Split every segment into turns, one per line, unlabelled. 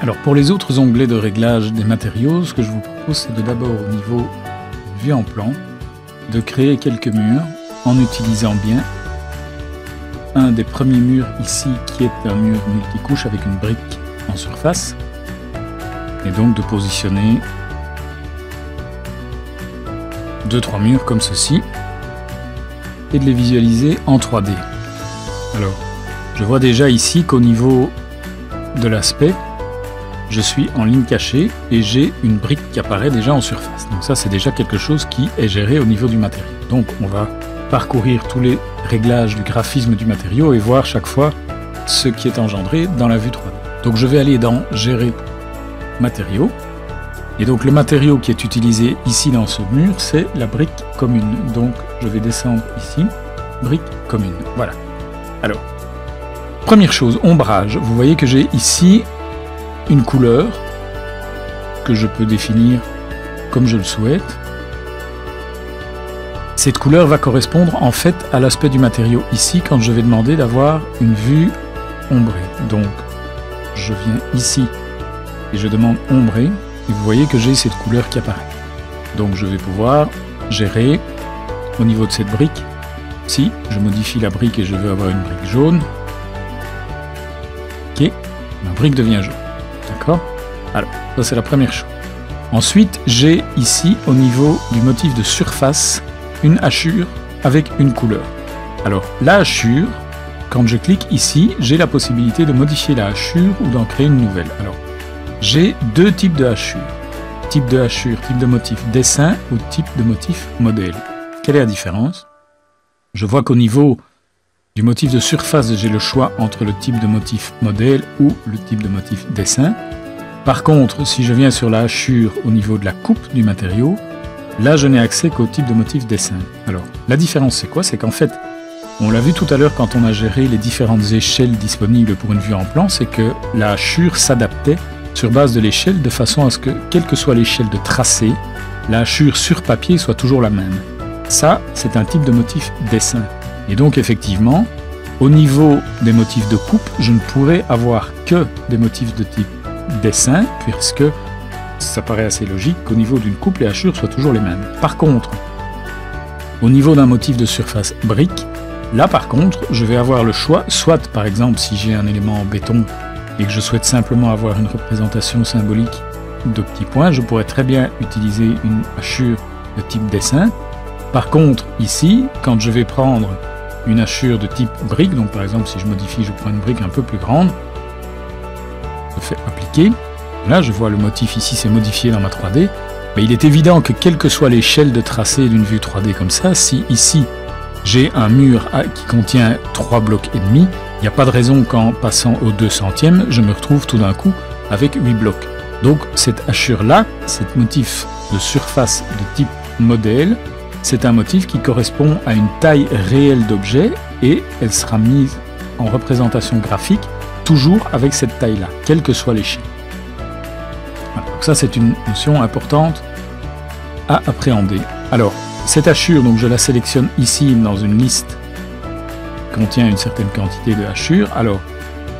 Alors pour les autres onglets de réglage des matériaux, ce que je vous propose, c'est de d'abord au niveau vue en plan, de créer quelques murs en utilisant bien un des premiers murs ici qui est un mur multicouche avec une brique en surface, et donc de positionner 2-3 murs comme ceci et de les visualiser en 3D. Alors, je vois déjà ici qu'au niveau de l'aspect, je suis en ligne cachée et j'ai une brique qui apparaît déjà en surface. Donc ça, c'est déjà quelque chose qui est géré au niveau du matériau. Donc on va parcourir tous les réglages du graphisme du matériau et voir chaque fois ce qui est engendré dans la vue 3D. Donc je vais aller dans Gérer matériaux. Et donc le matériau qui est utilisé ici dans ce mur, c'est la brique commune. Donc je vais descendre ici, brique commune. Voilà. Alors, première chose, ombrage. Vous voyez que j'ai ici une couleur que je peux définir comme je le souhaite. Cette couleur va correspondre en fait à l'aspect du matériau ici quand je vais demander d'avoir une vue ombrée. Donc je viens ici et je demande ombrée et vous voyez que j'ai cette couleur qui apparaît. Donc je vais pouvoir gérer au niveau de cette brique. Si je modifie la brique et je veux avoir une brique jaune, ok, ma brique devient jaune. D'accord? Alors, ça c'est la première chose. Ensuite, j'ai ici, au niveau du motif de surface, une hachure avec une couleur. Alors, la hachure, quand je clique ici, j'ai la possibilité de modifier la hachure ou d'en créer une nouvelle. Alors, j'ai deux types de hachures. Type de hachure, type de motif dessin ou type de motif modèle. Quelle est la différence? Je vois qu'au niveau du motif de surface, j'ai le choix entre le type de motif modèle ou le type de motif dessin. Par contre, si je viens sur la hachure au niveau de la coupe du matériau, là je n'ai accès qu'au type de motif dessin. Alors, la différence c'est quoi? C'est qu'en fait, on l'a vu tout à l'heure quand on a géré les différentes échelles disponibles pour une vue en plan, c'est que la hachure s'adaptait sur base de l'échelle de façon à ce que, quelle que soit l'échelle de tracé, la hachure sur papier soit toujours la même. Ça, c'est un type de motif dessin. Et donc effectivement, au niveau des motifs de coupe, je ne pourrais avoir que des motifs de type dessin, puisque ça paraît assez logique qu'au niveau d'une coupe, les hachures soient toujours les mêmes. Par contre, au niveau d'un motif de surface brique, là par contre, je vais avoir le choix, soit par exemple si j'ai un élément en béton et que je souhaite simplement avoir une représentation symbolique de petits points, je pourrais très bien utiliser une hachure de type dessin. Par contre, ici, quand je vais prendre une hachure de type brique, donc par exemple si je modifie, je prends une brique un peu plus grande, je fais appliquer, là je vois le motif ici s'est modifié dans ma 3D, mais il est évident que quelle que soit l'échelle de tracé d'une vue 3D comme ça, si ici j'ai un mur qui contient 3 blocs et demi, il n'y a pas de raison qu'en passant au 200e, je me retrouve tout d'un coup avec 8 blocs. Donc cette hachure là, cet motif de surface de type modèle, c'est un motif qui correspond à une taille réelle d'objet et elle sera mise en représentation graphique toujours avec cette taille-là, quelle que soit l'échelle. Voilà, donc ça c'est une notion importante à appréhender. Alors, cette hachure, donc je la sélectionne ici dans une liste qui contient une certaine quantité de hachures. Alors,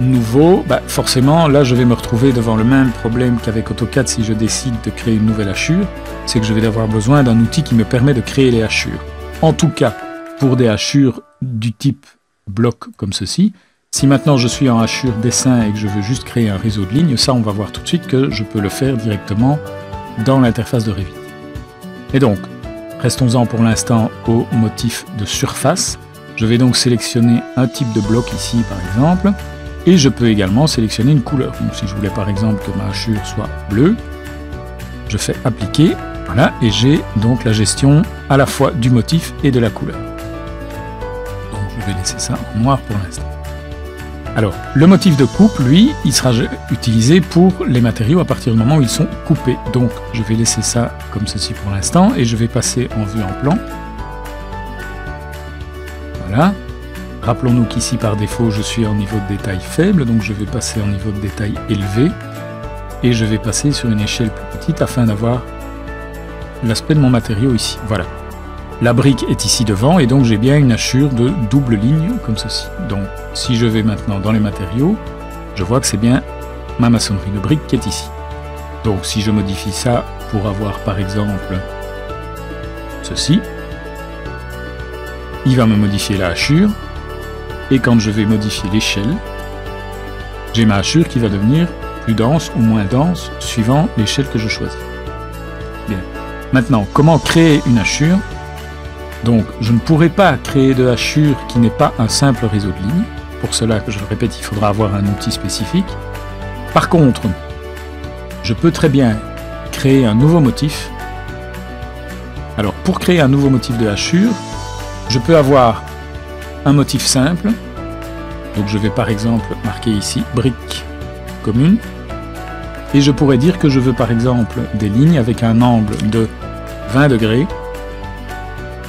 nouveau, forcément, là je vais me retrouver devant le même problème qu'avec AutoCAD si je décide de créer une nouvelle hachure, c'est que je vais avoir besoin d'un outil qui me permet de créer les hachures. En tout cas, pour des hachures du type bloc comme ceci, si maintenant je suis en hachure dessin et que je veux juste créer un réseau de lignes, ça on va voir tout de suite que je peux le faire directement dans l'interface de Revit. Et donc, restons-en pour l'instant au motif de surface. Je vais donc sélectionner un type de bloc ici par exemple, et je peux également sélectionner une couleur. Donc si je voulais par exemple que ma hachure soit bleue, je fais appliquer, voilà, et j'ai donc la gestion à la fois du motif et de la couleur. Donc je vais laisser ça en noir pour l'instant. Alors, le motif de coupe, lui, il sera utilisé pour les matériaux à partir du moment où ils sont coupés. Donc je vais laisser ça comme ceci pour l'instant, et je vais passer en vue en plan. Voilà. Rappelons-nous qu'ici, par défaut, je suis en niveau de détail faible, donc je vais passer en niveau de détail élevé, et je vais passer sur une échelle plus petite afin d'avoir l'aspect de mon matériau ici. Voilà. La brique est ici devant, et donc j'ai bien une hachure de double ligne, comme ceci. Donc, si je vais maintenant dans les matériaux, je vois que c'est bien ma maçonnerie de briques qui est ici. Donc si je modifie ça pour avoir par exemple ceci, il va me modifier la hachure, et quand je vais modifier l'échelle, j'ai ma hachure qui va devenir plus dense ou moins dense suivant l'échelle que je choisis. Bien. Maintenant, comment créer une hachure? Donc, je ne pourrai pas créer de hachure qui n'est pas un simple réseau de lignes. Pour cela, je le répète, il faudra avoir un outil spécifique. Par contre, je peux très bien créer un nouveau motif. Alors, pour créer un nouveau motif de hachure, je peux avoir un motif simple. Donc, je vais par exemple marquer ici brique commune. Et je pourrais dire que je veux par exemple des lignes avec un angle de 20 degrés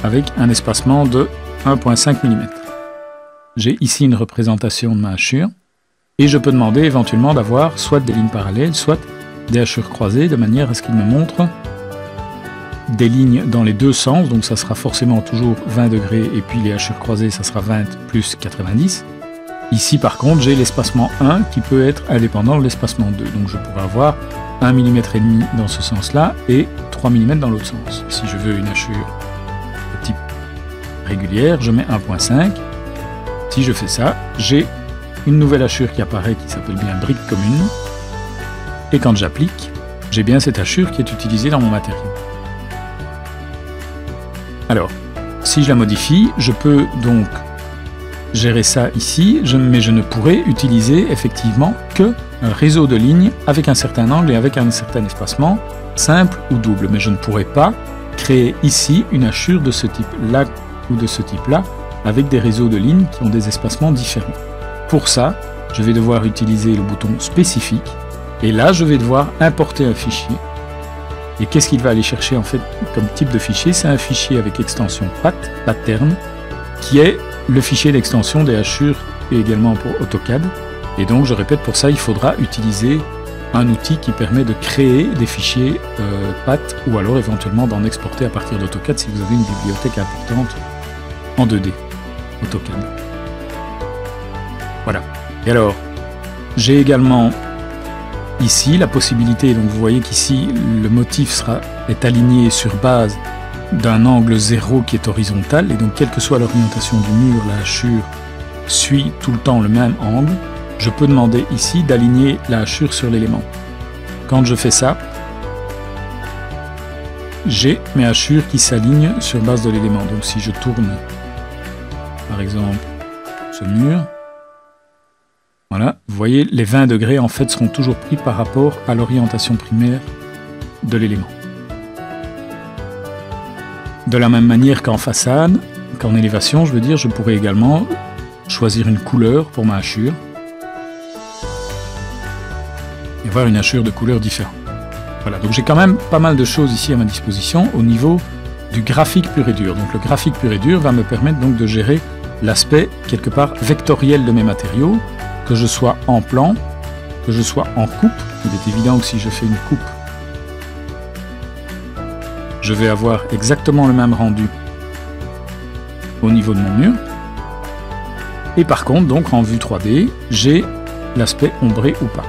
avec un espacement de 1,5 mm. J'ai ici une représentation de ma hachure et je peux demander éventuellement d'avoir soit des lignes parallèles, soit des hachures croisées de manière à ce qu'il me montre des lignes dans les deux sens, donc ça sera forcément toujours 20 degrés et puis les hachures croisées ça sera 20 plus 90. Ici par contre j'ai l'espacement 1 qui peut être indépendant de l'espacement 2, donc je pourrais avoir 1,5 mm dans ce sens-là et 3 mm dans l'autre sens. Si je veux une hachure de type régulière, je mets 1,5. Si je fais ça, j'ai une nouvelle hachure qui apparaît qui s'appelle bien brique commune, et quand j'applique, j'ai bien cette hachure qui est utilisée dans mon matériau. Alors, si je la modifie, je peux donc gérer ça ici, mais je ne pourrais utiliser effectivement que un réseau de lignes avec un certain angle et avec un certain espacement, simple ou double. Mais je ne pourrais pas créer ici une hachure de ce type-là ou de ce type-là, avec des réseaux de lignes qui ont des espacements différents. Pour ça, je vais devoir utiliser le bouton spécifique, et là je vais devoir importer un fichier. Et qu'est-ce qu'il va aller chercher en fait comme type de fichier? C'est un fichier avec extension pattern, qui est le fichier d'extension des hachures et également pour AutoCAD. Et donc je répète, pour ça il faudra utiliser un outil qui permet de créer des fichiers path ou alors éventuellement d'en exporter à partir d'AutoCAD si vous avez une bibliothèque importante en 2D AutoCAD. Voilà. Et alors j'ai également ici la possibilité, donc vous voyez qu'ici le motif est aligné sur base d'un angle 0 qui est horizontal, et donc quelle que soit l'orientation du mur, la hachure suit tout le temps le même angle. Je peux demander ici d'aligner la hachure sur l'élément. Quand je fais ça, j'ai mes hachures qui s'alignent sur base de l'élément. Donc si je tourne par exemple ce mur, voilà, vous voyez, les 20 degrés en fait seront toujours pris par rapport à l'orientation primaire de l'élément. De la même manière qu'en façade, qu'en élévation, je veux dire, je pourrais également choisir une couleur pour ma hachure et avoir une hachure de couleurs différentes. Voilà, donc j'ai quand même pas mal de choses ici à ma disposition au niveau du graphique pur et dur. Donc le graphique pur et dur va me permettre donc de gérer l'aspect quelque part vectoriel de mes matériaux, que je sois en plan, que je sois en coupe. Il est évident que si je fais une coupe, je vais avoir exactement le même rendu au niveau de mon mur. Et par contre, donc en vue 3D, j'ai l'aspect ombré ou pas.